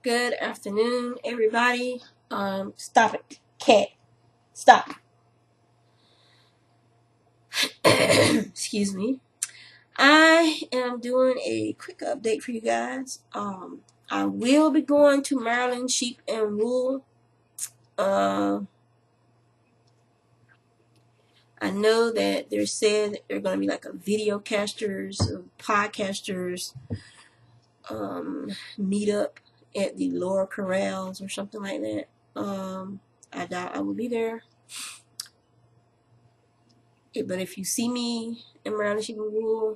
Good afternoon, everybody. Stop it, cat. Stop. Excuse me. I am doing a quick update for you guys. I will be going to Maryland Sheep and Wool. I know that they're said that they're going to be like a video casters, podcasters, meetup at the Lower Corrals or something like that. I doubt I will be there. But if you see me in Maryland Sheep and Wool,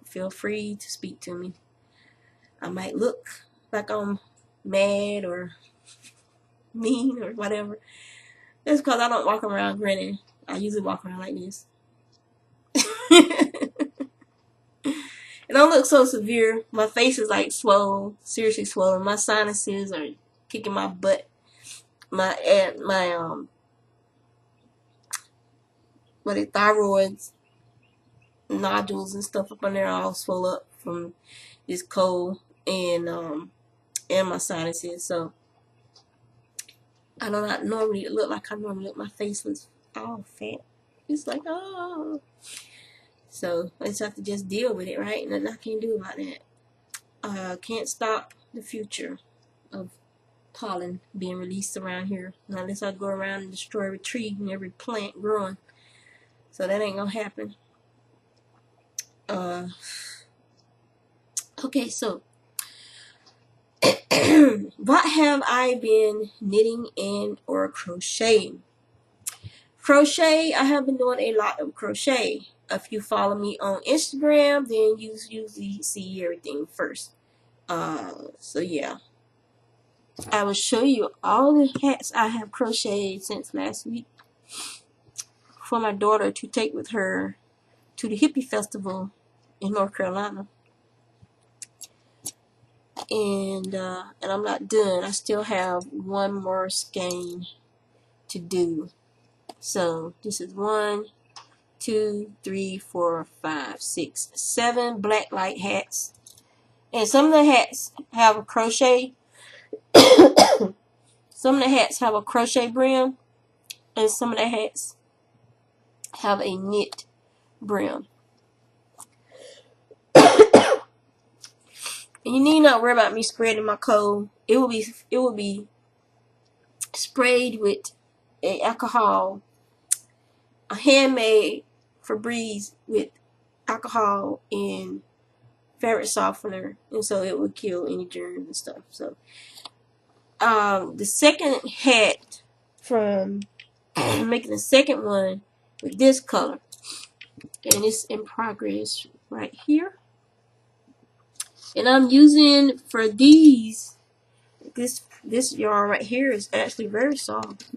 feel free to speak to me. I might look like I'm mad or mean or whatever. That's because I don't walk around grinning. I usually walk around like this. It don't look so severe. My face is like swollen, seriously swollen. My sinuses are kicking my butt. My thyroids, nodules and stuff up on there all swell up from this cold and my sinuses. So I do not normally look like I normally look. My face looks all fat. It's like, oh. So I just have to just deal with it, right? And nothing I can do about that. Can't stop the future of pollen being released around here unless I go around and destroy every tree and every plant growing. So that ain't gonna happen. Okay, so what have I been knitting and or crocheting? Crochet, I have been doing a lot of crochet. If you follow me on Instagram, then you usually see everything first. So yeah, I will show you all the hats I have crocheted since last week for my daughter to take with her to the hippie festival in North Carolina. And I'm not done. I still have one more skein to do. So this is 1, 2, 3, 4, 5, 6, 7 black light hats. And some of the hats have a crochet. Some of the hats have a crochet brim. And some of the hats have a knit brim. And you need not worry about me spreading my coal. It will be sprayed with a alcohol, a handmade Febreze with alcohol and fabric softener, and so it will kill any germs and stuff. So the second hat from making the second one with this color, and it's in progress right here. And I'm using for these, this yarn right here is actually very soft.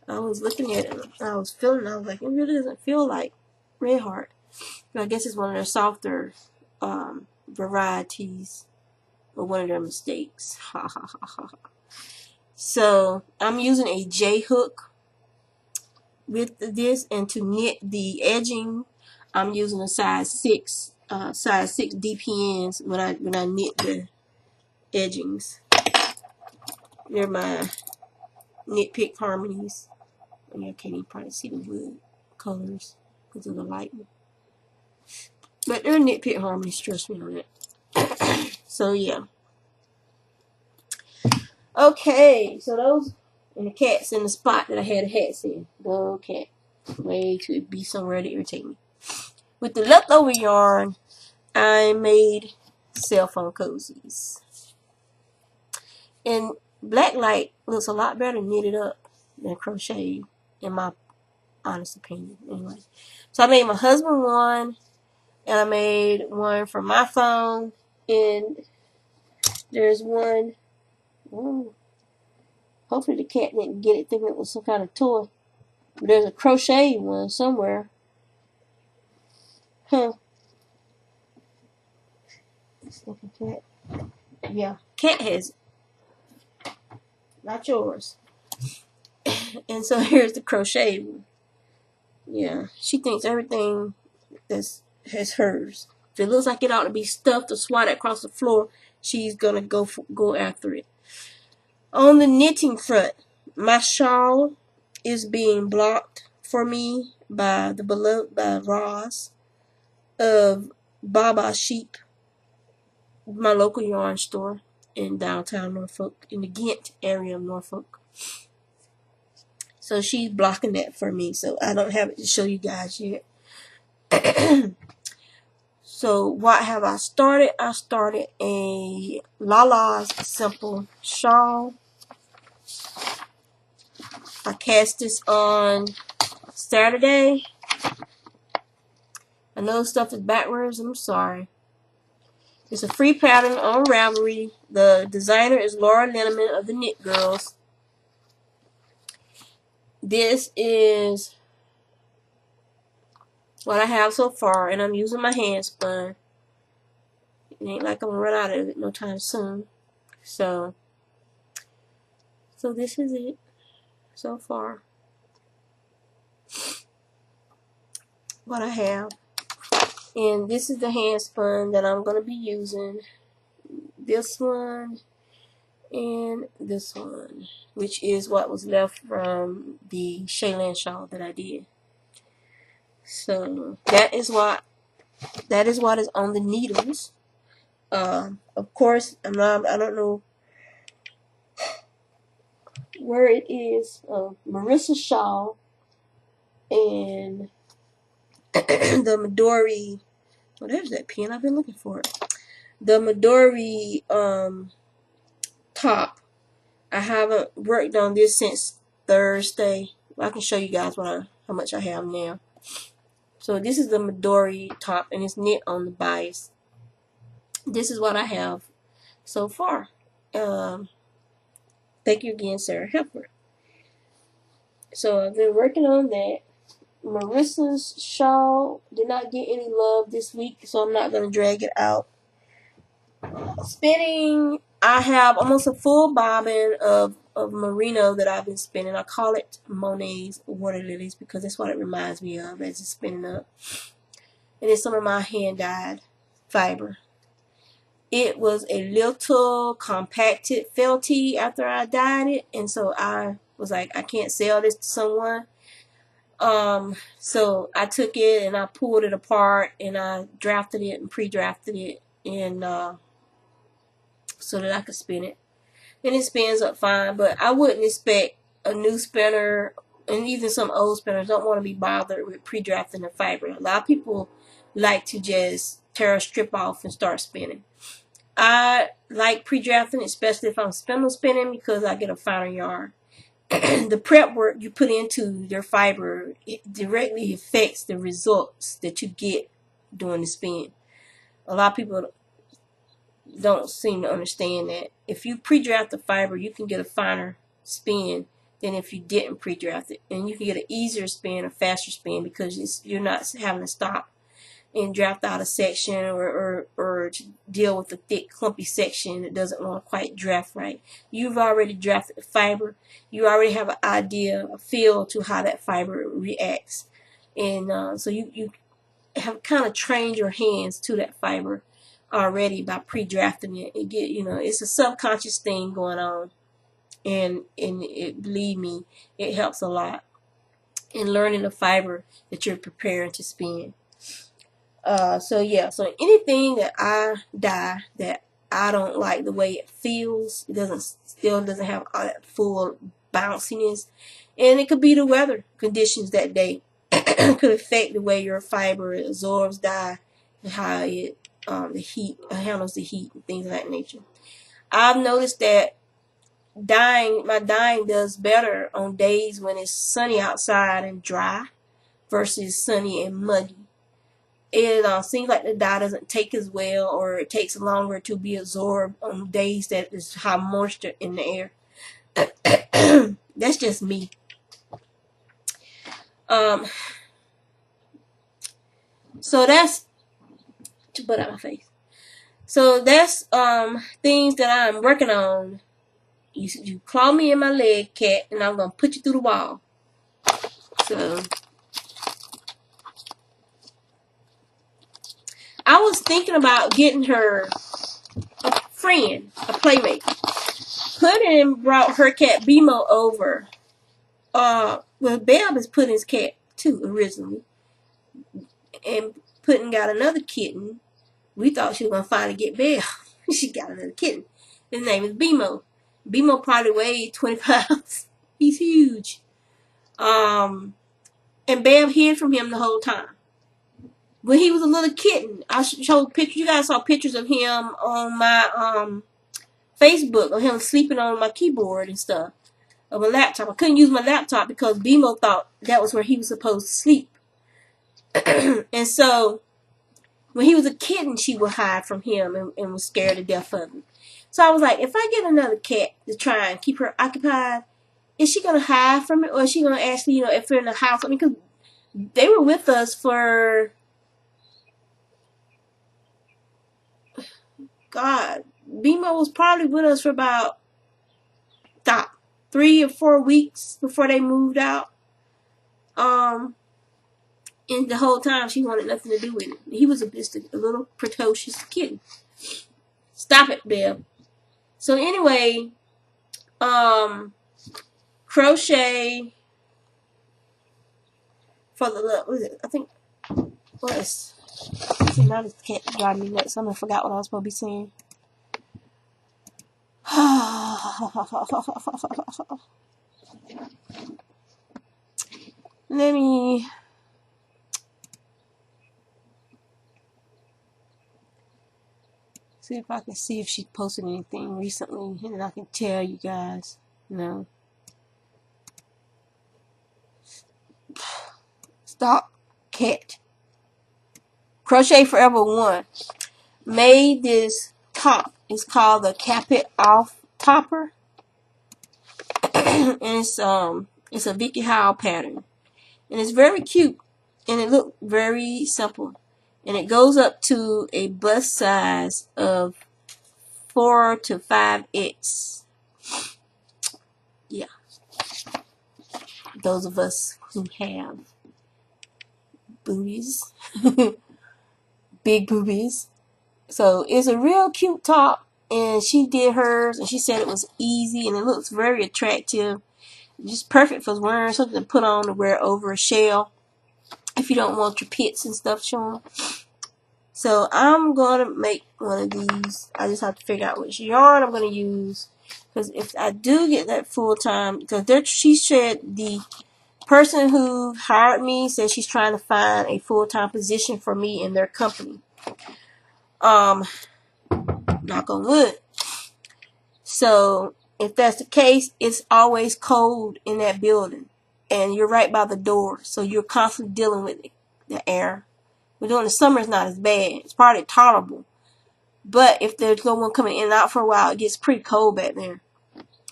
I was looking at it, I was feeling it, I was like, it really doesn't feel like Red Heart. But I guess it's one of their softer varieties, or one of their mistakes. Ha ha ha ha. So I'm using a J hook with this, and to knit the edging, I'm using a size 6 DPNs when I knit the edgings. They're my Knit Pick Harmonies. You can't even probably see the wood colors because of the lighting. But they're Knit Pick Harmonies, trust me on it. So yeah. Okay, so those, and the cat's in the spot that I had the hats in. Go cat. Way to be somewhere to irritate me. With the leftover yarn, I made cell phone cozies. And black light looks a lot better knitted up than crochet, in my honest opinion. Anyway, so I made my husband one, and I made one for my phone, and there's one. Ooh, hopefully the cat didn't get it thinking it was some kind of toy. But there's a crochet one somewhere. Huh. Cat. Yeah, cat has it. Not yours. And so here's the crochet one. Yeah, she thinks everything is hers. If it looks like it ought to be stuffed or swatted across the floor, she's gonna go after it. On the knitting front, my shawl is being blocked for me by the beloved by Roz of Baba Sheep, my local yarn store in downtown Norfolk, in the Ghent area of Norfolk. So she's blocking that for me, so I don't have it to show you guys yet. So what have I started? I started a Lala's simple shawl. I cast this on Saturday. I know stuff is backwards, I'm sorry. It's a free pattern on Ravelry. The designer is Laura Linneman of the Knit Girls. This is what I have so far, and I'm using my hand spun. It ain't like I'm gonna run out of it no time soon. So this is it so far. What I have. And this is the hand spun that I'm gonna be using. This one and this one, which is what was left from the Shaylin shawl that I did. So that is what is on the needles. Of course, I don't know where it is. Marissa's shawl and the Midori. Oh, there's that pen. I've been looking for it. The Midori top. I haven't worked on this since Thursday. I can show you guys how much I have now. So this is the Midori top, and it's knit on the bias. This is what I have so far. Thank you again, Sarah Hepper. So I've been working on that. Marissa's shawl did not get any love this week, so I'm not going to drag it out. Spinning, I have almost a full bobbin of merino that I've been spinning. I call it Monet's Water Lilies because that's what it reminds me of as it's spinning up. And it's some of my hand-dyed fiber. It was a little compacted felty after I dyed it, and so I was like, I can't sell this to someone. So I took it and I pulled it apart and I drafted it and pre-drafted it, and so that I could spin it. And it spins up fine, but I wouldn't expect a new spinner, and even some old spinners don't want to be bothered with pre-drafting the fiber. A lot of people like to just tear a strip off and start spinning. I like pre-drafting, especially if I'm spindle spinning, because I get a finer yarn. The prep work you put into your fiber, it directly affects the results that you get during the spin. A lot of people don't seem to understand that. If you pre-draft the fiber, you can get a finer spin than if you didn't pre-draft it. And you can get an easier spin, a faster spin, because you're not having to stop and draft out a section or to deal with a thick, clumpy section that doesn't want to quite draft right. You've already drafted the fiber. You already have an idea, a feel to how that fiber reacts. And so you have kind of trained your hands to that fiber already by pre-drafting it. It's a subconscious thing going on. And believe me, it helps a lot in learning the fiber that you're preparing to spin. So anything that I dye that I don't like the way it feels, it still doesn't have all that full bounciness, and it could be the weather conditions that day could affect the way your fiber absorbs dye and how it handles the heat and things of that nature. I've noticed that my dyeing does better on days when it's sunny outside and dry versus sunny and muggy. It seems like the dye doesn't take as well, or it takes longer to be absorbed on days that there's high moisture in the air. That's just me. So that's to put out my face. So that's things that I'm working on. You claw me in my leg, cat, and I'm gonna put you through the wall. So I was thinking about getting her a friend, a playmate. Puddin brought her cat Bimo over. Well, Beb is Puddin's cat too originally, and Puddin got another kitten. We thought she was gonna finally get Beb. She got another kitten. His name is Bimo. Bimo probably weighed 20 pounds. He's huge. And Beb hid from him the whole time. When he was a little kitten, I showed pictures. You guys saw pictures of him on my Facebook, of him sleeping on my keyboard and stuff, of a laptop. I couldn't use my laptop because Bimo thought that was where he was supposed to sleep. And so, when he was a kitten, she would hide from him and was scared to death of him. So I was like, if I get another cat to try and keep her occupied, is she going to hide from it? Or is she going to actually, if we're in the house? I mean, because they were with us for, God, Bimo was probably with us for about 3 or 4 weeks before they moved out. And the whole time she wanted nothing to do with it. He was just a little precocious kitten. Stop it, Beb. So anyway, Crochet for the, what is it? I think, what is, see, now this cat driving me nuts. I forgot what I was supposed to be saying. Let me see if I can see if she posted anything recently, and then I can tell you guys. No. Stop, cat. Crochet Forever 1 made this top. It's called the Cap It Off Topper. And it's a Vicky Howell pattern. And it's very cute. And it looked very simple. And it goes up to a bust size of 4 to 5X. Yeah. Those of us who have boobies. Big boobies. So it's a real cute top. And she did hers. And she said it was easy. And it looks very attractive. Just perfect for wearing something to put on to wear over a shell. If you don't want your pits and stuff showing. So I'm going to make one of these. I just have to figure out which yarn I'm going to use. Because if I do get that full time, because she said the person who hired me said she's trying to find a full-time position for me in their company. Knock on wood. So if that's the case, it's always cold in that building. And you're right by the door. So you're constantly dealing with it, the air. But during the summer, it's not as bad. It's probably tolerable. But if there's no one coming in and out for a while, it gets pretty cold back there.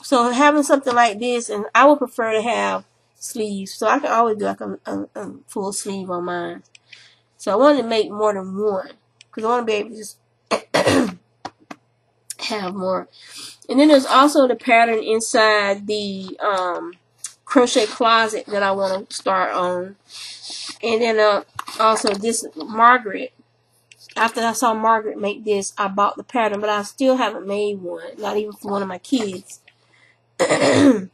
So having something like this, and I would prefer to have sleeves. So I can always do like a full sleeve on mine. So I wanted to make more than one. Because I want to be able to just have more. And then there's also the pattern inside the crochet closet that I want to start on. And then also this Margaret. After I saw Margaret make this, I bought the pattern, but I still haven't made one. Not even for one of my kids. I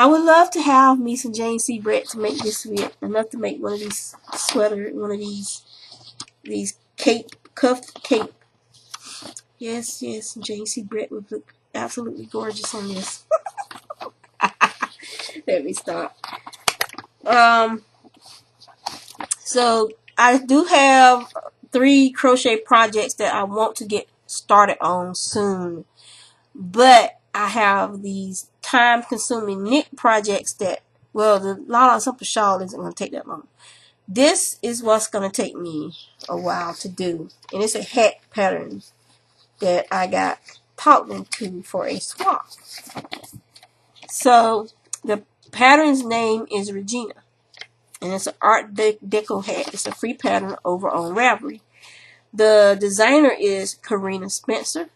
would love to have me some Jane C. Brett to make this with. Enough to make one of these sweaters, one of these cape, cuffed cape. Yes, Jane C. Brett would look absolutely gorgeous on this. Let me stop. So I do have 3 crochet projects that I want to get started on soon. But I have these time-consuming knit projects that, well, the Lala Supper shawl isn't going to take that long. This is what's going to take me a while to do. And it's a hat pattern that I got talked into for a swap. So the pattern's name is Regina. And it's an Art Deco hat. It's a free pattern over on Ravelry. The designer is Karina Spencer.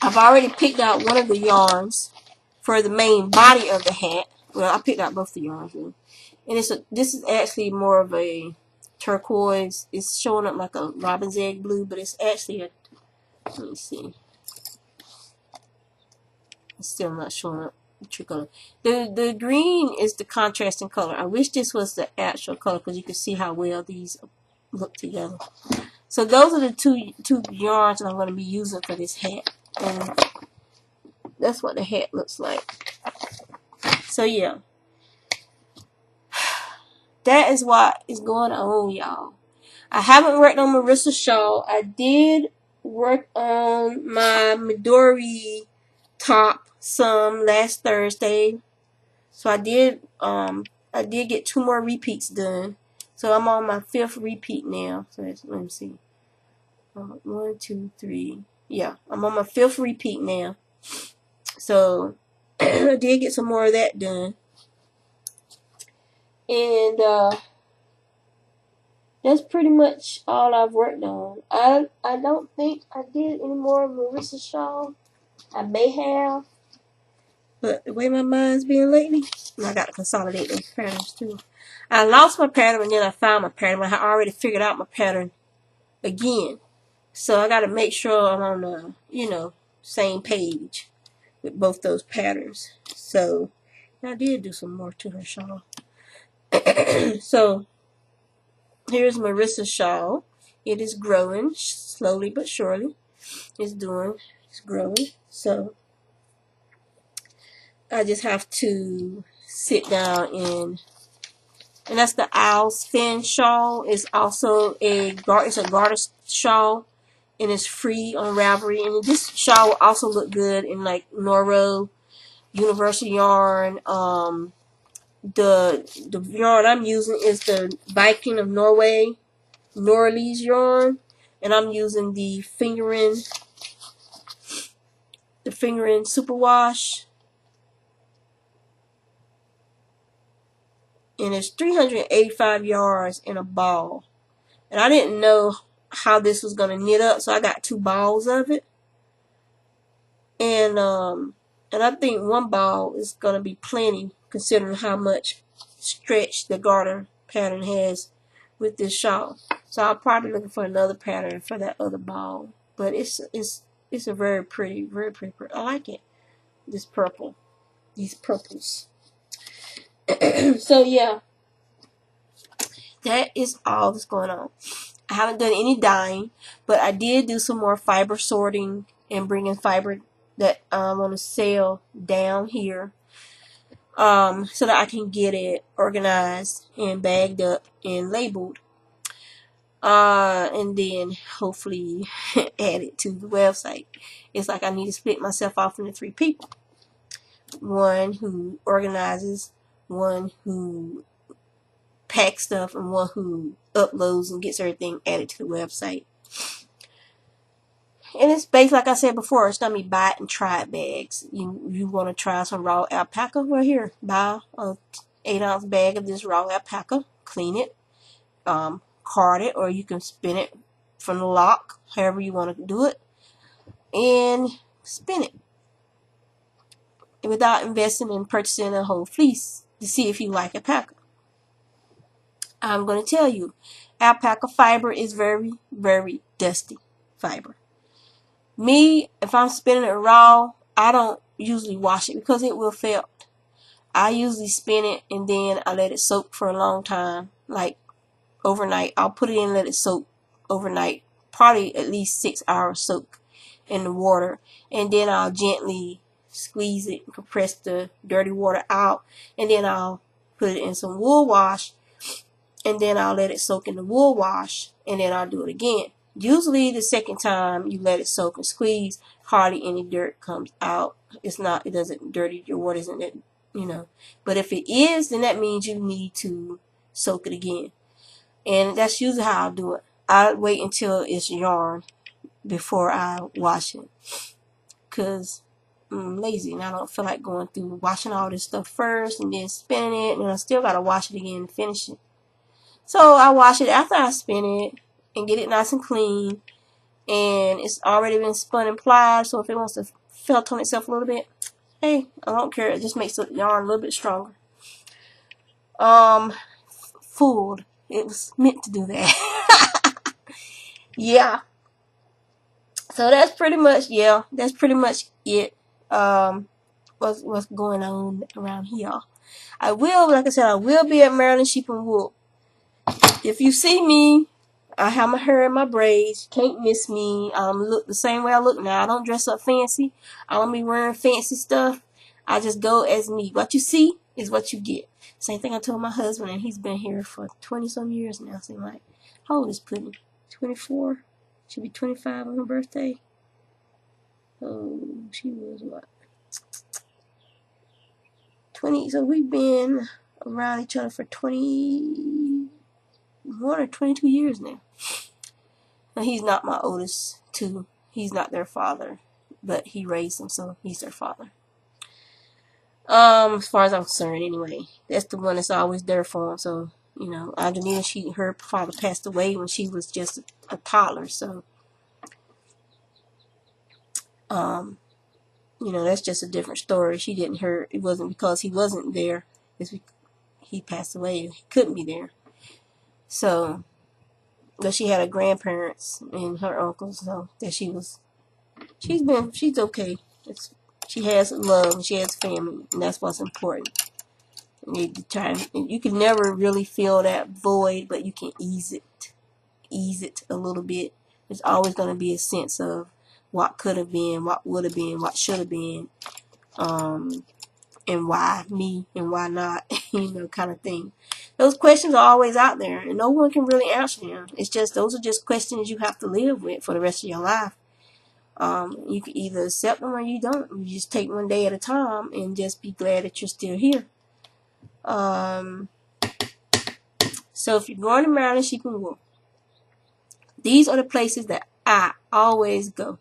I've already picked out one of the yarns for the main body of the hat. Well, I picked out both the yarns. Really. And this is actually more of a turquoise. It's showing up like a robin's egg blue, but it's actually a, let me see. It's still not showing up the true color. The green is the contrasting color. I wish this was the actual color because you can see how well these look together. So those are the two yarns that I'm going to be using for this hat. And that's what the hat looks like. So yeah. That is what is going on, y'all. I haven't worked on Marissa's shawl. I did work on my Midori top some last Thursday. So I did get 2 more repeats done. So I'm on my 5th repeat now. So let me see. 1, 2, 3. Yeah, I'm on my 5th repeat now. So I did get some more of that done. And that's pretty much all I've worked on. I don't think I did any more of Marissa's shawl. I may have. But the way my mind's been lately, I got to consolidate those patterns too. I lost my pattern and then I found my pattern. I had already figured out my pattern again. So I got to make sure I'm on the, same page with both those patterns. So I did do some more to her shawl. So here's Marissa's shawl. It is growing slowly but surely. It's growing. So I just have to sit down and that's the owl's fin shawl. It's also it's a garter shawl, and it's free on Ravelry. And this shawl will also look good in like Noro, Universal Yarn. The yarn I'm using is the Viking of Norway, Norlese yarn, and I'm using the fingering superwash. And it's 385 yards in a ball. And I didn't know how this was going to knit up, so I got 2 balls of it. And I think 1 ball is going to be plenty, considering how much stretch the garter pattern has with this shawl. So I'll probably looking for another pattern for that other ball. But it's a very pretty. I like it. This purple. These purples. So yeah, that is all that's going on. I haven't done any dyeing, but I did do some more fiber sorting and bringing fiber that I'm going to sell down here, so that I can get it organized and bagged up and labeled, and then hopefully add it to the website. It's like I need to split myself off into 3 people. One who organizes, one who packs stuff, and one who uploads and gets everything added to the website. And it's based, like I said before, it's going to be buy it and try it bags. You want to try some raw alpaca? Well, here, buy a 8-ounce bag of this raw alpaca, clean it, card it, or you can spin it from the lock, however you want to do it, and spin it without investing in purchasing a whole fleece to see if you like alpaca. I'm going to tell you, alpaca fiber is very, very dusty fiber. Me, if I'm spinning it raw, I don't usually wash it because it will felt. I usually spin it and then I let it soak for a long time, like overnight. I'll put it in and let it soak overnight, probably at least 6 hours soak in the water, and then I'll gently squeeze it, compress the dirty water out, and then I'll put it in some wool wash, and then I'll let it soak in the wool wash, and then I'll do it again. Usually the second time you let it soak and squeeze, hardly any dirt comes out. It doesn't dirty your water, isn't it? But if it is, then that means you need to soak it again. And that's usually how I'll do it. I wait until it's yarn before I wash it, because I'm lazy and I don't feel like going through washing all this stuff first and then spinning it, and I still gotta wash it again and finish it. So I wash it after I spin it and get it nice and clean, and it's already been spun and plied, so if it wants to felt on itself a little bit, hey, I don't care. It just makes the yarn a little bit stronger. Fooled. It was meant to do that. Yeah. So that's pretty much it. what's going on around here. I will, like I said, I will be at Maryland Sheep and Wool. If you see me, I have my hair in my braids. Can't miss me. Look the same way I look now. I don't dress up fancy. I don't be wearing fancy stuff. I just go as me. What you see is what you get. Same thing I told my husband, and he's been here for 20-some years now. Seem like, how old is Pudding? 24? She'll be 25 on her birthday. Oh, she was what? 20. So we've been around each other for 21 or 22 years now. Now, he's not my oldest two. He's not their father, but he raised them, so he's their father. As far as I'm concerned, anyway, that's the one that's always there for him. So, you know, Angelina, her father passed away when she was just a toddler. So, you know, that's just a different story. She didn't hurt. It wasn't because he wasn't there. He passed away. He couldn't be there. So, but she had her grandparents and her uncles, so that she's okay. She has love, she has family, and that's what's important. And you can never really fill that void, but you can ease it a little bit. There's always going to be a sense of what could have been, what would have been, what should have been, and why me and why not, you know, kind of thing. Those questions are always out there, and no one can really answer them. It's just, those are just questions you have to live with for the rest of your life. You can either accept them or you don't. You just take one day at a time and just be glad that you're still here. So if you're going to Maryland Sheep and Wool, these are the places that I always go.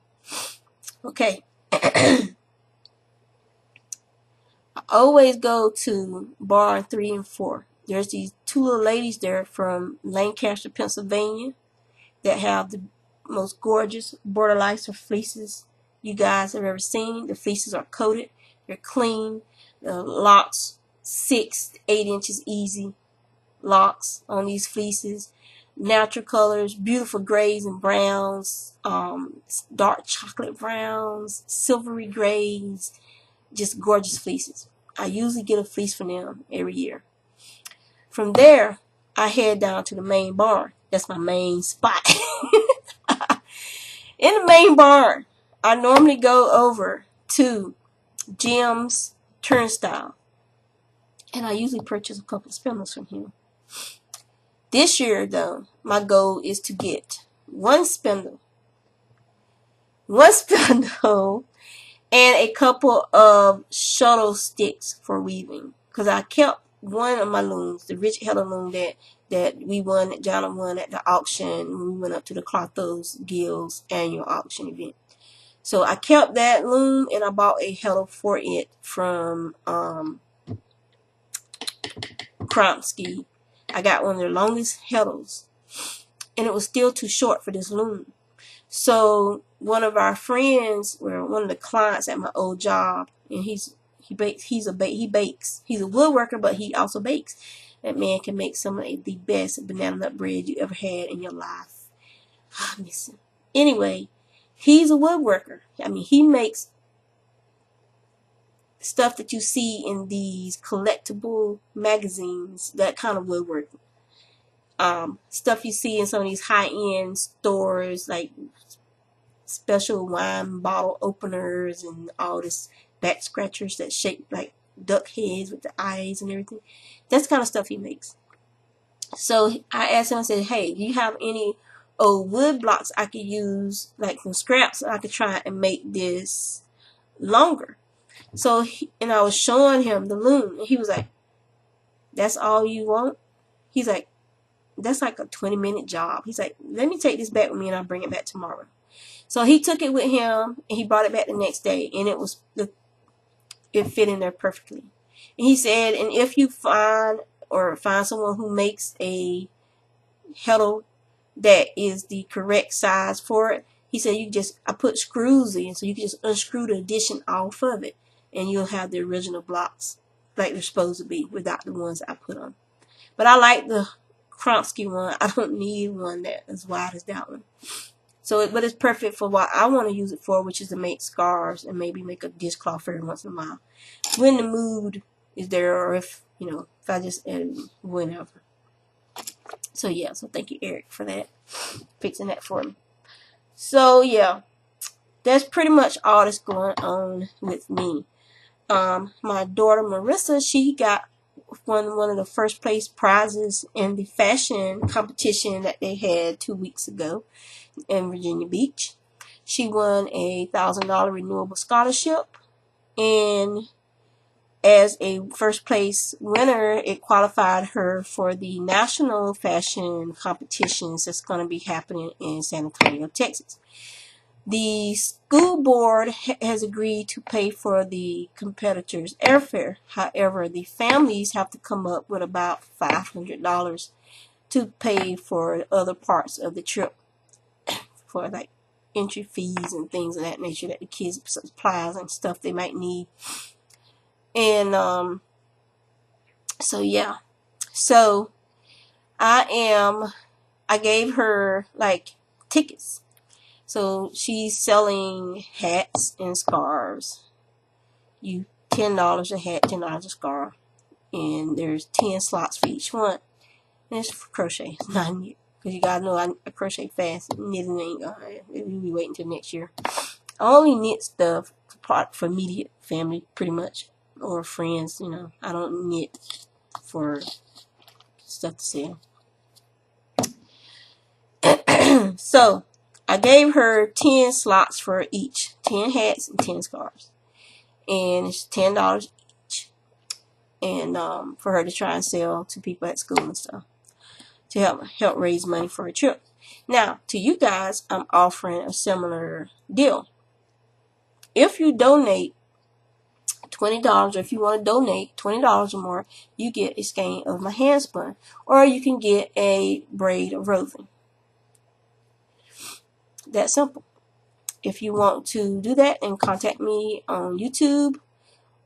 Okay. I always go to barn 3 and 4. There's these two little ladies there from Lancaster, Pennsylvania, that have the most gorgeous border lights or fleeces you guys have ever seen. The fleeces are coated, they're clean. The locks, 6 to 8 inches easy locks on these fleeces. Natural colors, beautiful grays and browns, dark chocolate browns, silvery grays, just gorgeous fleeces. I usually get a fleece from them every year. From there, I head down to the main barn. That's my main spot. In the main barn, I normally go over to Jim's Turnstile, and I usually purchase a couple of spindles from him. This year, though, my goal is to get one spindle, and a couple of shuttle sticks for weaving, because I kept one of my looms, the Richard Heller loom that we won, that Jonna won at the auction when we went up to the Clothos Guild's annual auction event. So I kept that loom, and I bought a Heller for it from Crochet. I got one of their longest heddles, and it was still too short for this loom. So one of our friends, or one of the clients at my old job, and he bakes. He's a woodworker, but he also bakes. That man can make some of the best banana nut bread you ever had in your life. I miss him. Anyway, he's a woodworker. I mean, he makes stuff that you see in these collectible magazines, that kind of woodworking. Stuff you see in some of these high-end stores, like special wine bottle openers and all this back scratchers that shape like duck heads with the eyes and everything. That's the kind of stuff he makes. So I asked him, I said, hey, do you have any old wood blocks I could use, like some scraps, so I could try and make this longer? So, and I was showing him the loom, and he was like, that's all you want? He's like, that's like a 20-minute job. He's like, let me take this back with me and I'll bring it back tomorrow. So he took it with him, and he brought it back the next day, and it fit in there perfectly. And he said, and if you find someone who makes a heddle that is the correct size for it, he said, I put screws in, so you can just unscrew the addition off of it, and you'll have the original blocks like they're supposed to be without the ones I put on. But I like the Crochet one. I don't need one that as wide as that one. So, but it's perfect for what I want to use it for, which is to make scarves and maybe make a dishcloth every once in a while, when the mood is there, or if, you know, if I just whenever. So yeah, so thank you, Eric, for that, fixing that for me. So yeah, that's pretty much all that's going on with me. My daughter Marissa, she got one of the first place prizes in the fashion competition that they had 2 weeks ago in Virginia Beach. She won a $1,000 renewable scholarship, and as a first place winner, it qualified her for the national fashion competitions that's going to be happening in San Antonio, Texas. The school board has agreed to pay for the competitors' airfare. However, the families have to come up with about $500 to pay for other parts of the trip, for like entry fees and things of that nature that the kids, supplies and stuff they might need. And so yeah, so I gave her like tickets. So she's selling hats and scarves. You $10 a hat, $10 a scarf, and there's 10 slots for each one. And it's for crochet, it's not knit, because you gotta know I crochet fast. Knitting ain't gonna. We'll be waiting till next year. I only knit stuff for immediate family, pretty much, or friends. You know, I don't knit for stuff to sell. So I gave her 10 slots for each, 10 hats and 10 scarves, and it's $10 each, and for her to try and sell to people at school and stuff, to help raise money for her trip. Now, to you guys, I'm offering a similar deal. If you donate $20, or if you want to donate $20 or more, you get a skein of my hand spun, or you can get a braid of roving. That simple. If you want to do that, and contact me on YouTube,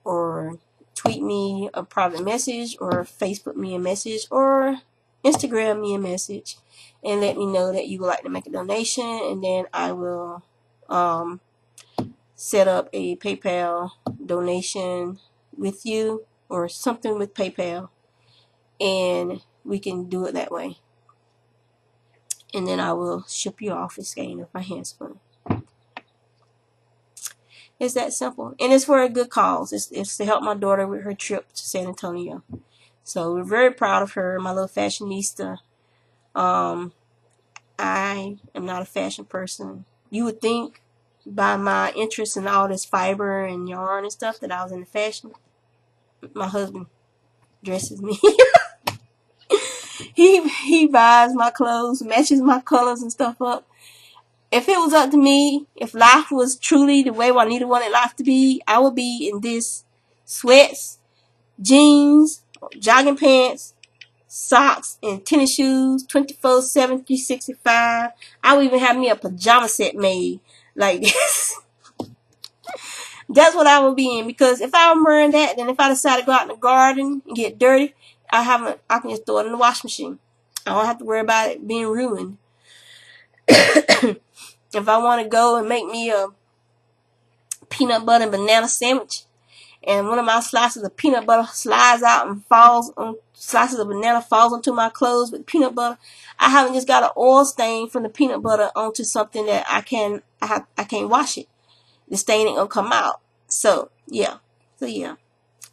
or tweet me a private message, or Facebook me a message, or Instagram me a message, and let me know that you would like to make a donation, and then I will set up a PayPal donation with you, or something with PayPal, and we can do it that way. And then I will ship you off a skein of my hand spun. It's that simple. And it's for a good cause. It's to help my daughter with her trip to San Antonio. So we're very proud of her, my little fashionista. I am not a fashion person. You would think by my interest in all this fiber and yarn and stuff that I was into fashion. My husband dresses me. He buys my clothes, matches my colors and stuff up. If it was up to me, if life was truly the way Juanita wanted life to be, I would be in this sweats, jeans, jogging pants, socks, and tennis shoes 24/7, 365. I would even have me a pajama set made like this. That's what I would be in, because if I'm wearing that, then if I decide to go out in the garden and get dirty, I can just throw it in the washing machine. I don't have to worry about it being ruined. If I want to go and make me a peanut butter and banana sandwich, and one of my slices of peanut butter slides out and falls on, slices of banana falls onto my clothes with peanut butter, I haven't just got an oil stain from the peanut butter onto something that I can't wash it. The stain ain't gonna come out. So yeah.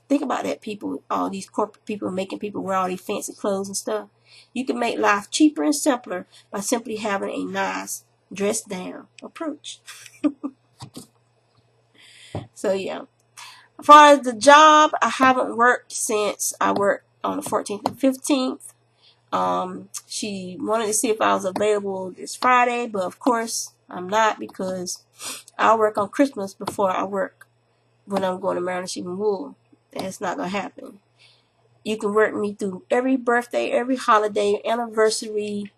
Think about that, people. All these corporate people making people wear all these fancy clothes and stuff. You can make life cheaper and simpler by simply having a nice dressed down approach. So yeah. As far as the job, I haven't worked since I worked on the 14th and 15th. She wanted to see if I was available this Friday, but of course I'm not, because I work on Christmas before I work when I'm going to Maryland Sheep and Wool. That's not going to happen. You can work me through every birthday, every holiday, anniversary,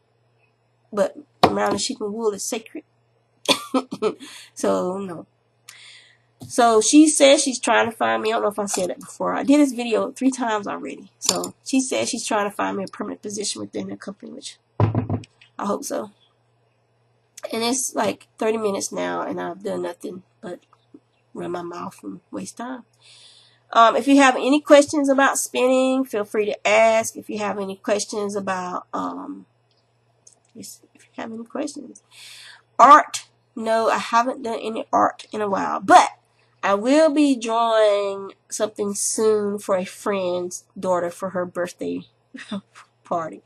but Maryland Sheep and Wool is sacred. So, no. So, she says she's trying to find me. I don't know if I said that before. I did this video 3 times already. So, she says she's trying to find me a permanent position within the company, which I hope so. And it's like 30 minutes now, and I've done nothing but run my mouth and waste time. If you have any questions about spinning, feel free to ask. If you have any questions about, if you have any questions. Art, no, I haven't done any art in a while, but I will be drawing something soon for a friend's daughter for her birthday party.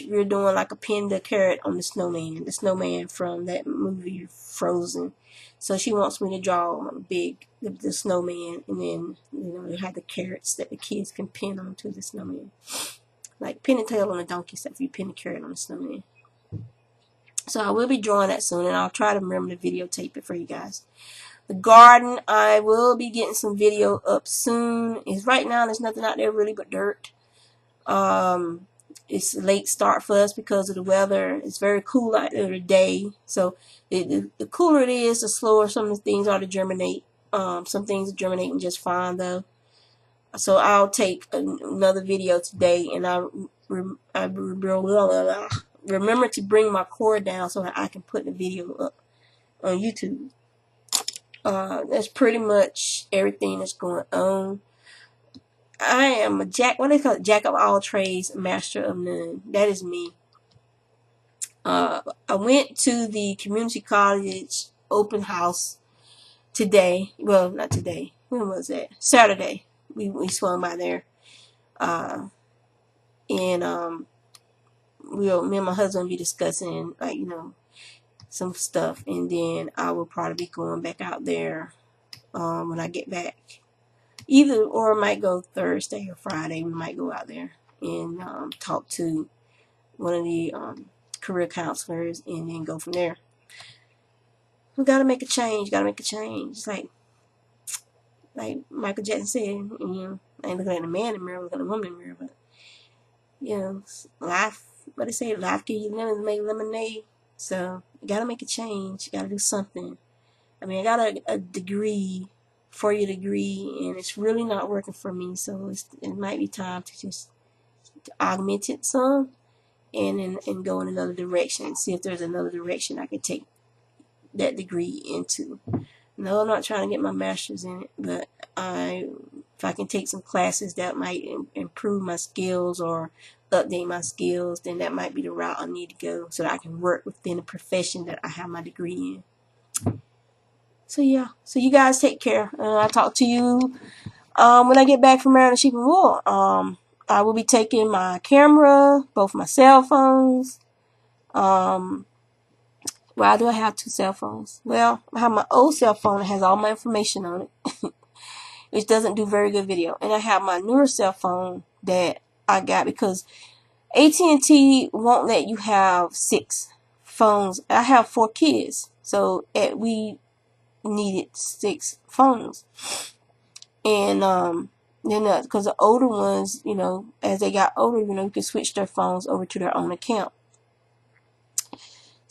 We're doing like a pin the carrot on the snowman from that movie Frozen. So she wants me to draw the snowman, and then we have the carrots that the kids can pin onto the snowman, like pin a tail on a donkey, except if you pin a carrot on the snowman. So I will be drawing that soon, and I'll try to remember to videotape it for you guys. The garden, I will be getting some video up soon. Right now there's nothing out there really but dirt. It's a late start for us because of the weather. It's very cool out there today. So the cooler it is, the slower some of the things are to germinate. Some things are germinating just fine though. So I'll take another video today, and I remember to bring my cord down so that I can put the video up on YouTube. That's pretty much everything that's going on. I am a jack of all trades, master of none. That is me. I went to the community college open house today. Well, not today. When was that? Saturday. We swung by there. And me and my husband will be discussing, like, some stuff, and then I will probably be going back out there when I get back. Either or, I might go Thursday or Friday. We might go out there and talk to one of the career counselors, and then go from there. We gotta make a change. Gotta make a change. It's like Michael Jackson said, I ain't looking at a man in the mirror, looking at a woman in the mirror, but life. What they say, life gives you lemons, make lemonade. So you gotta make a change. You gotta do something. I mean, I got a degree, 4-year degree, and it's really not working for me. So it might be time to just augment it some, and go in another direction. See if there's another direction I can take that degree into. No, I'm not trying to get my master's in it, but if I can take some classes that might improve my skills or update my skills, then that might be the route I need to go so that I can work within the profession that I have my degree in. So yeah, so you guys take care. I'll talk to you when I get back from Maryland Shipping Wool. I will be taking my camera, both my cell phones. Why do I have 2 cell phones? Well, I have my old cell phone that has all my information on it, which doesn't do very good video. And I have my newer cell phone that I got because AT&T won't let you have 6 phones. I have 4 kids, so we needed 6 phones. And then because the older ones, as they got older, you could switch their phones over to their own account.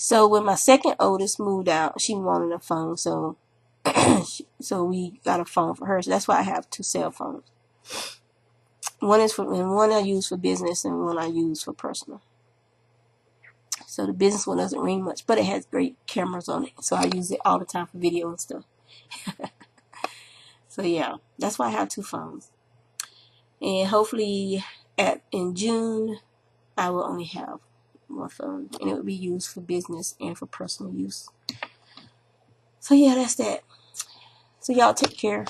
So when my second oldest moved out, she wanted a phone, so so we got a phone for her. So that's why I have 2 cell phones. One I use for business, and one I use for personal. So the business one doesn't ring much, but it has great cameras on it, so I use it all the time for video and stuff. So yeah, that's why I have 2 phones. And hopefully in June I will only have 1 phone, and it will be used for business and for personal use. So yeah, that's that. So y'all take care.